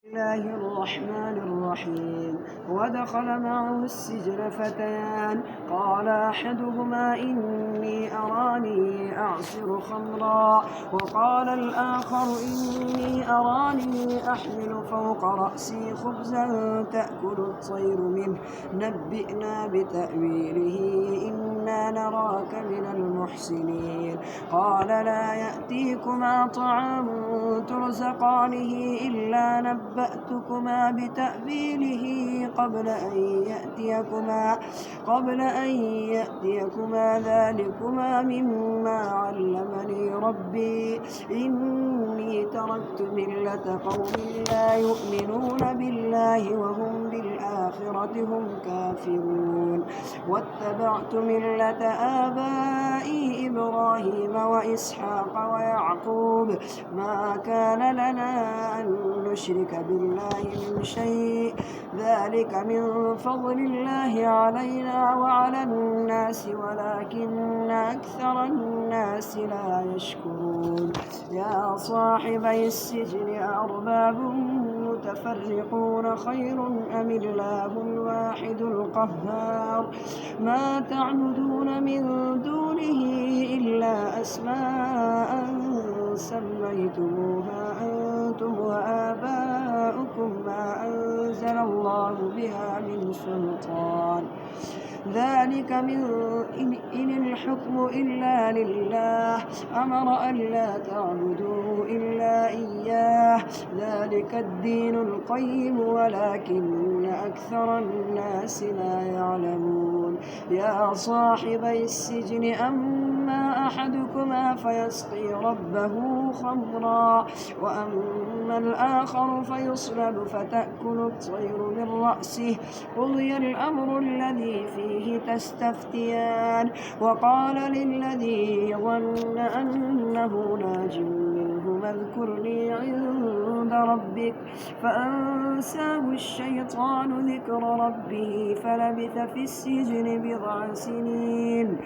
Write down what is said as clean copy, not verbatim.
الله الرحمن الرحيم. ودخل معه السجن فتيان، قال أحدهما إني أراني أعصر خمرا، وقال الآخر إني أراني أحمل فوق رأسي خبزا تأكل الطير منه، نبئنا بتأويله إنا نراك من المحسنين. قال لا يأتيكما طعام ترزقانه إلا نبأتكما بتأويله قبل أن يأتيكما ذلكما مما علمني ربي إني تركت ملة قوم لا يؤمنون بالله وهم بالآخرة هم كافرون، واتبعت ملة آبائي إبراهيم وإسحاق ويعقوب ما كان لنا أن نشرك بالله من شيء، ذلك من فضل الله علينا وعلى الناس ولكن أكثر الناس لا يشكرون. يا صاحبي السجن أأرباب متفرقون خير أم الله الواحد القهار؟ ما تعبدون من دونه إلا أسماء سميتموها أنتم وآباؤكم ما أنزل الله بها من سلطان، ذلك إن الحكم إلا لله أمر ألا تعبدوا إلا إياه، ذلك الدين القيم ولكن أكثر الناس لا يعلمون. يا صاحبي السجن أما أحدكما فيسقي ربه خمرا، وأما الآخر فيصلب فتأكل الطير من رأسه، قضي الأمر الذي فيه تستفتيان. وقال للذي ظن أنه ناج منهما اذكرني عند ربك، فأنساه الشيطان ذكر ربه فلبث في السجن بضع سنين.